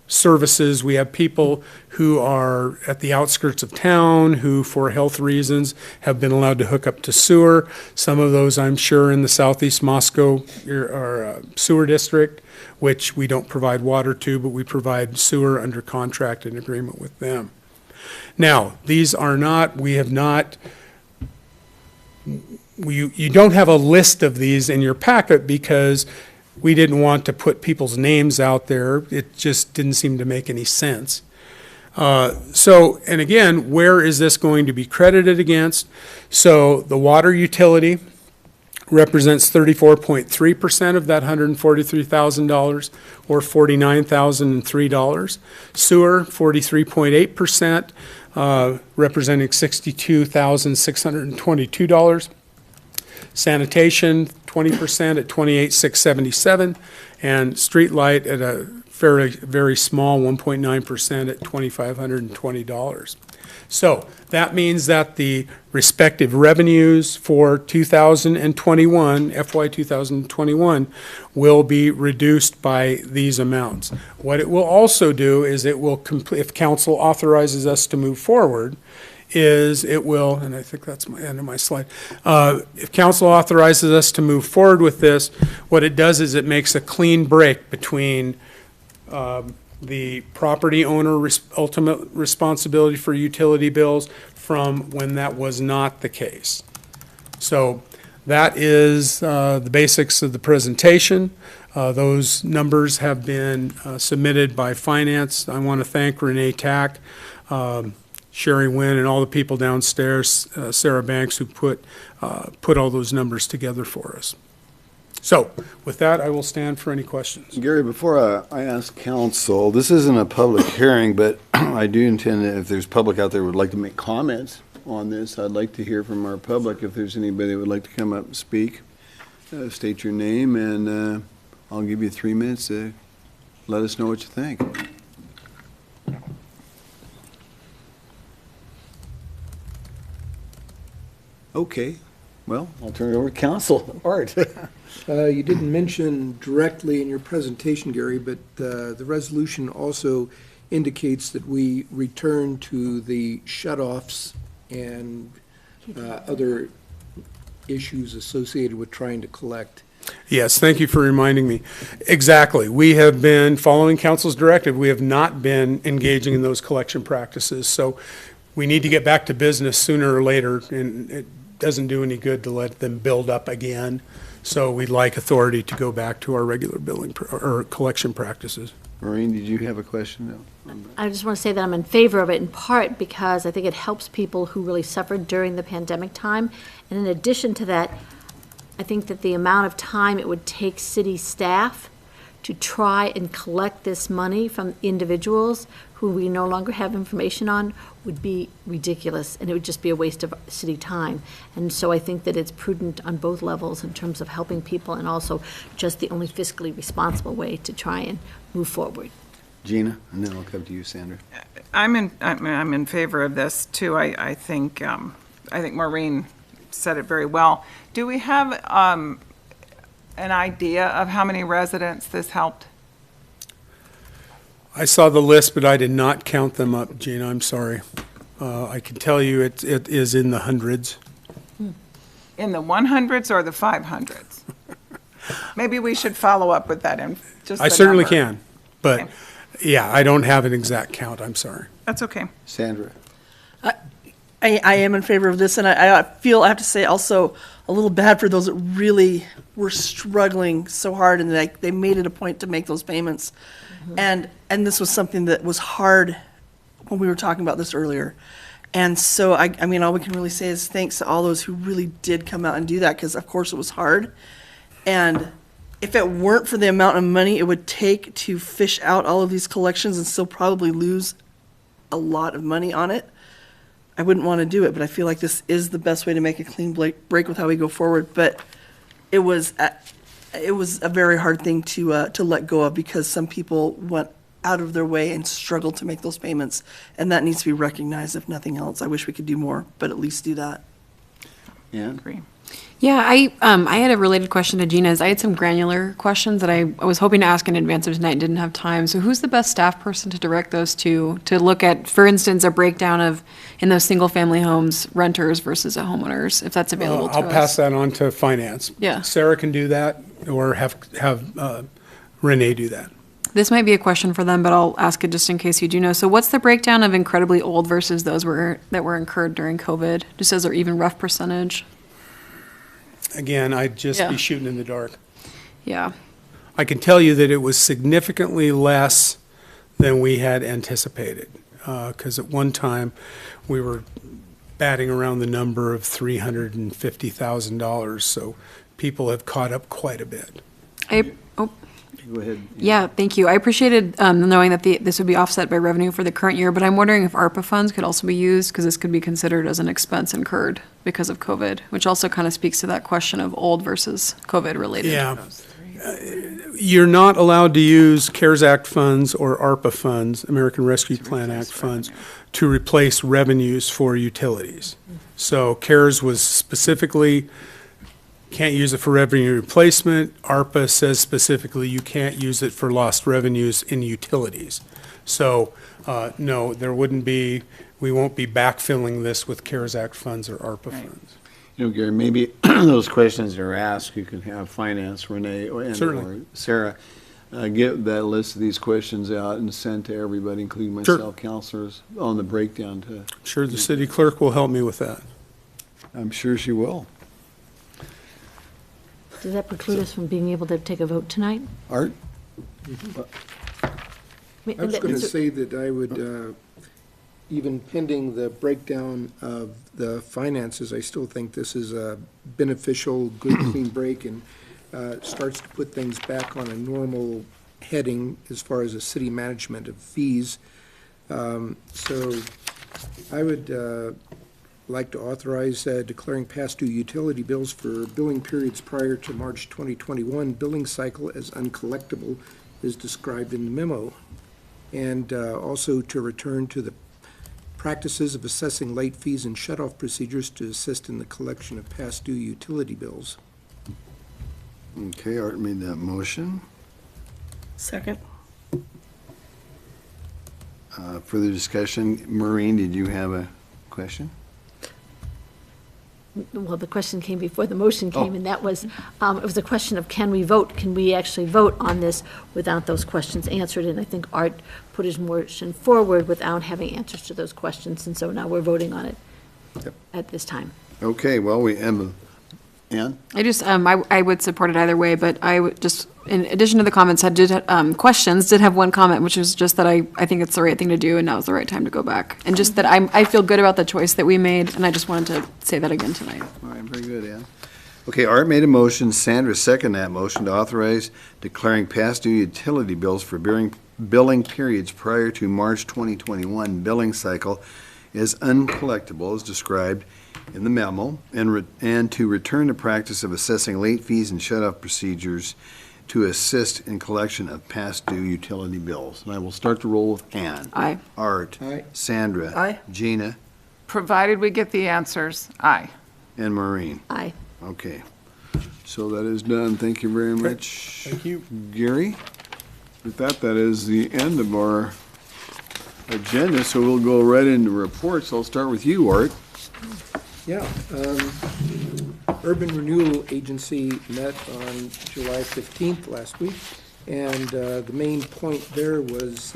services. We have people who are at the outskirts of town who, for health reasons, have been allowed to hook up to sewer. Some of those, I'm sure, in the southeast Moscow sewer district, which we don't provide water to, but we provide sewer under contract and agreement with them. Now, these are not, we have not, you don't have a list of these in your packet because we didn't want to put people's names out there. It just didn't seem to make any sense. And again, where is this going to be credited against? So the water utility represents 34.3% of that $143,000, or $49,003. Sewer, 43.8%, representing $62,622. Sanitation, 20% at $28,677, and street light at a very small 1.9% at $2,520. So that means that the respective revenues for 2021, FY 2021, will be reduced by these amounts. What it will also do is it will, if council authorizes us to move forward, is it will, and I think that's my end of my slide, if council authorizes us to move forward with this, what it does is it makes a clean break between the property owner ultimate responsibility for utility bills from when that was not the case. So that is the basics of the presentation. Those numbers have been submitted by finance. I want to thank Renee Tack, Sherry Wynn, and all the people downstairs, Sarah Banks, who put all those numbers together for us. So with that, I will stand for any questions. Gary, before I ask council, this isn't a public hearing, but I do intend that if there's public out there who would like to make comments on this, I'd like to hear from our public. If there's anybody that would like to come up and speak, state your name, and I'll give you 3 minutes to let us know what you think. Okay, well, I'll turn it over to council. Art. You didn't mention directly in your presentation, Gary, but the resolution also indicates that we return to the shutoffs and other issues associated with trying to collect. Yes, thank you for reminding me. Exactly. We have been following council's directive. We have not been engaging in those collection practices. So we need to get back to business sooner or later, and it doesn't do any good to let them build up again. So we'd like authority to go back to our regular billing or collection practices. Maureen, did you have a question? No. I just want to say that I'm in favor of it, in part because I think it helps people who really suffered during the pandemic time. And in addition to that, I think that the amount of time it would take city staff to try and collect this money from individuals who we no longer have information on would be ridiculous, and it would just be a waste of city time. And so I think that it's prudent on both levels in terms of helping people and also just the only fiscally responsible way to try and move forward. Gina, and then I'll come to you, Sandra. I'm in favor of this too. I think Maureen said it very well. Do we have an idea of how many residents this helped? I saw the list, but I did not count them up, Gina, I'm sorry. I can tell you it is in the hundreds. In the 100s or the 500s? Maybe we should follow up with that in just I the certainly number. can, but Okay. yeah, I don't have an exact count, I'm sorry. That's okay. Sandra? I am in favor of this, and I feel, I have to say, also a little bad for those that really were struggling so hard, and they made it a point to make those payments. And this was something that was hard when we were talking about this earlier. And so, I mean, all we can really say is thanks to all those who really did come out and do that, because of course it was hard. And if it weren't for the amount of money it would take to fish out all of these collections and still probably lose a lot of money on it, I wouldn't want to do it, but I feel like this is the best way to make a clean break with how we go forward. But it was a very hard thing to let go of, because some people went out of their way and struggled to make those payments, and that needs to be recognized, if nothing else. I wish we could do more, but at least do that. Yeah. Agree. Yeah, I had a related question to Gina's. I had some granular questions that I was hoping to ask in advance of tonight and didn't have time. So who's the best staff person to direct those to look at, for instance, a breakdown of, in those single-family homes, renters versus homeowners, if that's available to us? I'll pass that on to finance. Yeah. Sarah can do that, or have Renee do that. This might be a question for them, but I'll ask it just in case you do know. So what's the breakdown of incredibly old versus those that were incurred during COVID? Just as an even rough percentage? Again, I'd just Yeah. be shooting in the dark. Yeah. I can tell you that it was significantly less than we had anticipated, because at one time, we were batting around the number of $350,000, so people have caught up quite a bit. Go ahead. Yeah, thank you. I appreciated knowing that this would be offset by revenue for the current year, but I'm wondering if ARPA funds could also be used, because this could be considered as an expense incurred because of COVID, which also kind of speaks to that question of old versus COVID related. Yeah. You're not allowed to use CARES Act funds or ARPA funds, American Rescue Plan Act funds, to replace revenues for utilities. So CARES was specifically, can't use it for revenue replacement. ARPA says specifically you can't use it for lost revenues in utilities. So, no, there wouldn't be, we won't be backfilling this with CARES Act funds or ARPA funds. You know, Gary, maybe those questions are asked, you can have finance, Renee, or Certainly. Sarah, get that list of these questions out and send to everybody, including Sure. myself, counselors, on the breakdown to, I'm sure the city clerk will help me with that. I'm sure she will. Does that preclude us from being able to take a vote tonight? Art? I was going to say that I would, even pending the breakdown of the finances, I still think this is a beneficial, good, clean break, and starts to put things back on a normal heading as far as the city management of fees. So I would like to authorize declaring past due utility bills for billing periods prior to March 2021 billing cycle as uncollectible, as described in the memo. And also to return to the practices of assessing late fees and shut-off procedures to assist in the collection of past due utility bills. Okay, Art made that motion. Second. Further discussion. Maureen, did you have a question? Well, the question came before the motion came, Oh. and that was, it was a question of can we vote? Can we actually vote on this without those questions answered? And I think Art put his motion forward without having answers to those questions, and so now we're voting on it Yep. at this time. Okay, well, we have Ann? I just, I would support it either way, but I would just, in addition to the comments, questions, did have one comment, which is just that I think it's the right thing to do, and now is the right time to go back. And just that I feel good about the choice that we made, and I just wanted to say that again tonight. All right, very good, Ann. Okay, Art made a motion, Sandra seconded that motion to authorize declaring past due utility bills for billing periods prior to March 2021 billing cycle as uncollectible as described in the memo, and to return to practice of assessing late fees and shut-off procedures to assist in collection of past due utility bills. And I will start the roll with Ann. Aye. Art. Aye. Sandra. Aye. Gina. Provided we get the answers, aye. And Maureen. Aye. Okay. So that is done. Thank you very much. Thank you. Gary. With that, that is the end of our agenda, so we'll go right into reports. I'll start with you, Art. Yeah, Urban Renewal Agency met on July 15th last week, and the main point there was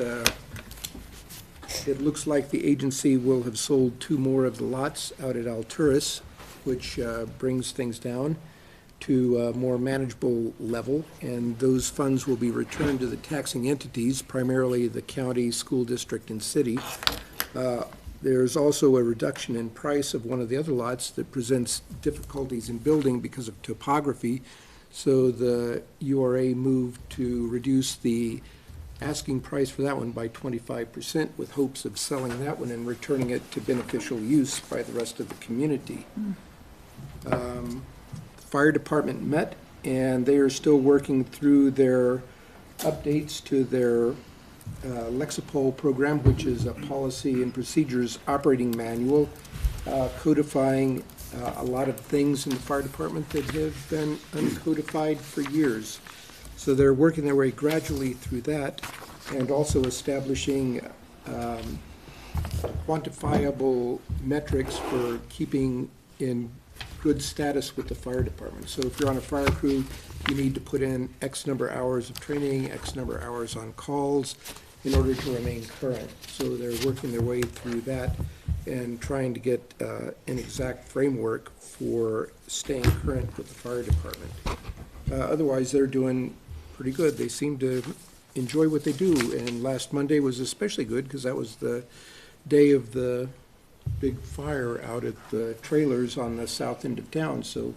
it looks like the agency will have sold 2 more of the lots out at Alturas, which brings things down to a more manageable level, and those funds will be returned to the taxing entities, primarily the county, school district, and city. There's also a reduction in price of one of the other lots that presents difficulties in building because of topography. So the URA moved to reduce the asking price for that one by 25% with hopes of selling that one and returning it to beneficial use by the rest of the community. The fire department met, and they are still working through their updates to their Lexipol program, which is a policy and procedures operating manual, codifying a lot of things in the fire department that have been uncodified for years. So they're working their way gradually through that, and also establishing quantifiable metrics for keeping in good status with the fire department. So if you're on a fire crew, you need to put in X number of hours of training, X number of hours on calls in order to remain current. So they're working their way through that and trying to get an exact framework for staying current with the fire department. Otherwise, they're doing pretty good. They seem to enjoy what they do, and last Monday was especially good because that was the day of the big fire out at the trailers on the south end of town, so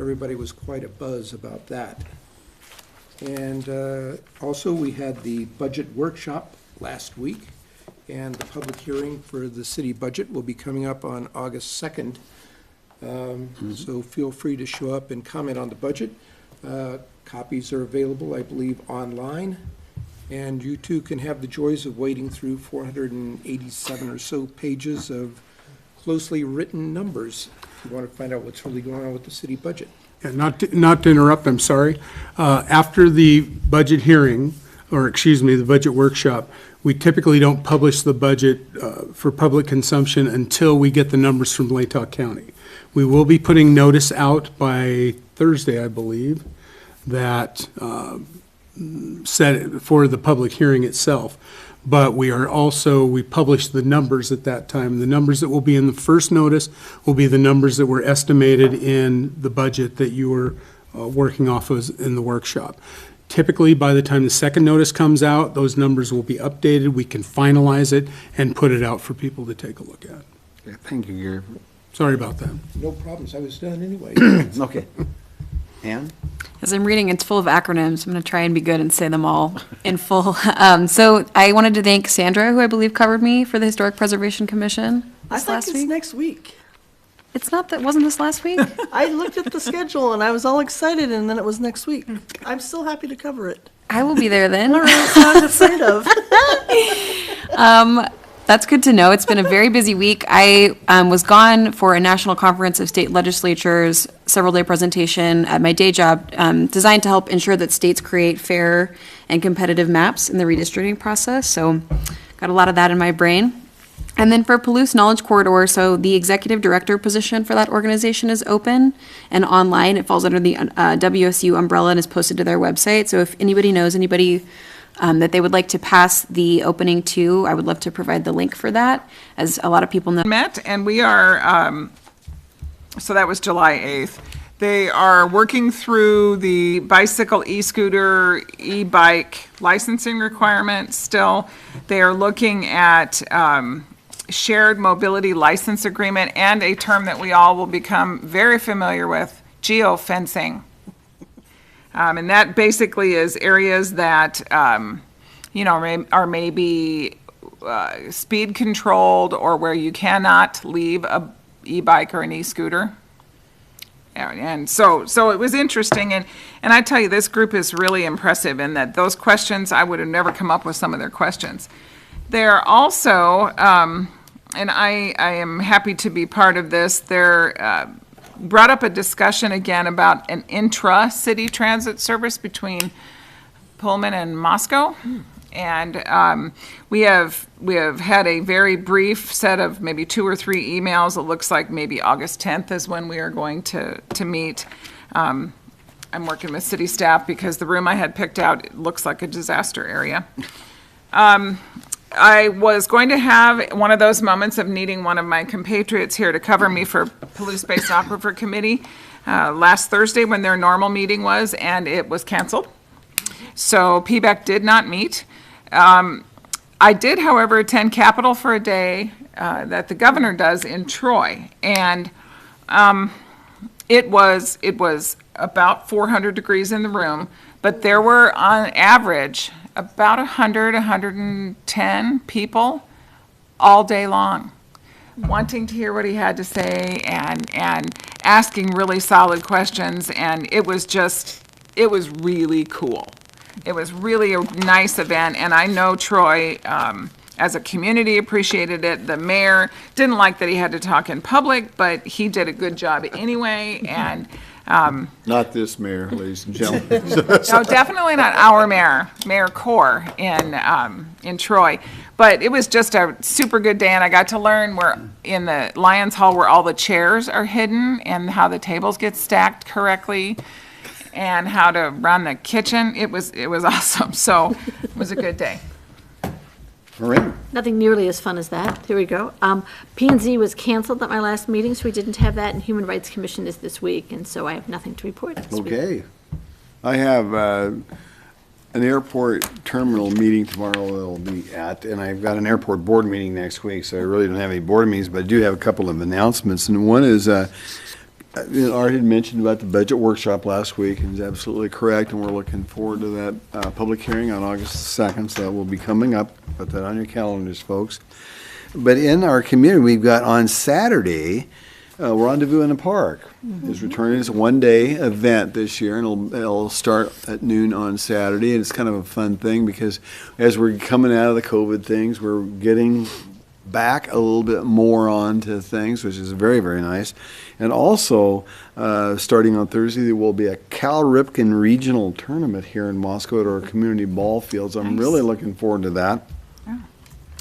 everybody was quite a buzz about that. And also, we had the budget workshop last week, and the public hearing for the city budget will be coming up on August 2nd. So feel free to show up and comment on the budget. Copies are available, I believe, online. And you too can have the joys of wading through 487 or so pages of closely written numbers if you want to find out what's really going on with the city budget. Yeah, not to interrupt, I'm sorry. After the budget hearing, or excuse me, the budget workshop, we typically don't publish the budget for public consumption until we get the numbers from Latah County. We will be putting notice out by Thursday, I believe, that set for the public hearing itself. But we publish the numbers at that time. The numbers that will be in the first notice will be the numbers that were estimated in the budget that you were working off of in the workshop. Typically, by the time the second notice comes out, those numbers will be updated. We can finalize it and put it out for people to take a look at. Okay, thank you, Gary. Sorry about that. No problems, I was done anyway. Okay. Ann? As I'm reading, it's full of acronyms. I'm going to try and be good and say them all in full. So I wanted to thank Sandra, who I believe covered me for the Historic Preservation Commission I this think last it's week. next week. It's not that, wasn't this last week? I looked at the schedule and I was all excited, and then it was next week. I'm still happy to cover it. I will be there then. All right, that's what I was afraid of. That's good to know. It's been a very busy week. I was gone for a national conference of state legislatures, several-day presentation at my day job, designed to help ensure that states create fair and competitive maps in the redistricting process. So got a lot of that in my brain. And then for Palouse Knowledge Corridor, so the executive director position for that organization is open and online. It falls under the WSU umbrella and is posted to their website. So if anybody knows anybody that they would like to pass the opening to, I would love to provide the link for that, as a lot of people know. Met, and we are, so that was July 8th. They are working through the bicycle, e-scooter, e-bike licensing requirements still. They are looking at shared mobility license agreement, and a term that we all will become very familiar with, geofencing. And that basically is areas that, are maybe speed controlled or where you cannot leave a e-bike or an e-scooter. And so it was interesting, and I tell you, this group is really impressive in that those questions, I would have never come up with some of their questions. They're also, and I am happy to be part of this, they're brought up a discussion again about an intra-city transit service between Pullman and Moscow. And we have had a very brief set of maybe 2 or 3 emails. It looks like maybe August 10th is when we are going to meet. I'm working with city staff because the room I had picked out, it looks like a disaster area. I was going to have one of those moments of needing one of my compatriots here to cover me for Palouse-based Aquifer Committee last Thursday when their normal meeting was, and it was canceled. So PBEC did not meet. I did, however, attend Capitol for a day that the governor does in Troy, and it was about 400 degrees in the room, but there were on average about 110 people all day long, wanting to hear what he had to say and asking really solid questions, and it was really cool. It was really a nice event, and I know Troy, as a community, appreciated it. The mayor didn't like that he had to talk in public, but he did a good job anyway, and Not this mayor, ladies and gentlemen. no, definitely not our mayor, Mayor Core in Troy. But it was just a super good day, and I got to learn where in the Lions Hall where all the chairs are hidden and how the tables get stacked correctly and how to run the kitchen. It was awesome. So it was a good day. Maureen? Nothing nearly as fun as that. Here we go. P&Z was canceled at my last meeting, so we didn't have that, and Human Rights Commission is this week, and so I have nothing to report this week. Okay. I have an airport terminal meeting tomorrow that I'll be at, and I've got an airport board meeting next week, so I really don't have any board meetings, but I do have a couple of announcements, and one is, Art had mentioned about the budget workshop last week, and he's absolutely correct, and we're looking forward to that public hearing on August 2nd, so that will be coming up. Put that on your calendars, folks. But in our community, we've got on Saturday, Rendezvous in the Park is returning. It's a one-day event this year, and it'll start at noon on Saturday, and it's kind of a fun thing because as we're coming out of the COVID things, we're getting back a little bit more onto things, which is very, very nice. And also, starting on Thursday, there will be a Cal Ripken regional tournament here in Moscow at our community ball fields. I'm really looking forward to that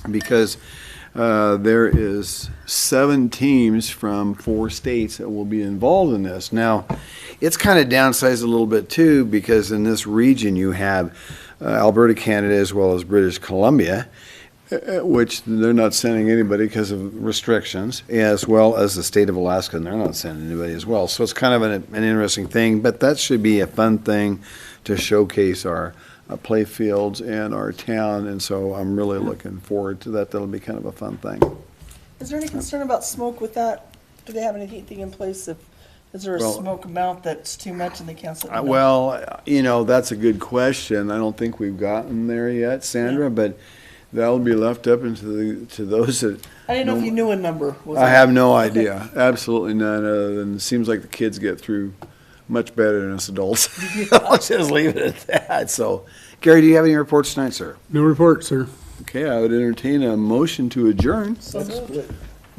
because there is 7 teams from 4 states that will be involved in this. Now, it's kind of downsized a little bit too because in this region you have Alberta, Canada, as well as British Columbia, which they're not sending anybody because of restrictions, as well as the state of Alaska, and they're not sending anybody as well. So it's kind of an interesting thing, but that should be a fun thing to showcase our play fields and our town, and so I'm really looking forward to that. That'll be kind of a fun thing. Is there any concern about smoke with that? Do they have anything in place is there a smoke amount that's too much and they cancel it? Well, that's a good question. I don't think we've gotten there yet, Sandra, but that'll be left up to those that. I didn't know if you knew a number. I have no idea. Absolutely none, other than it seems like the kids get through much better than us adults. Let's just leave it at that. So, Gary, do you have any reports tonight, sir? No report, sir. Okay, I would entertain a motion to adjourn.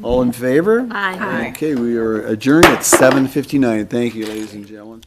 All in favor? Aye. Okay, we are adjourned at 7:59. Thank you, ladies and gentlemen.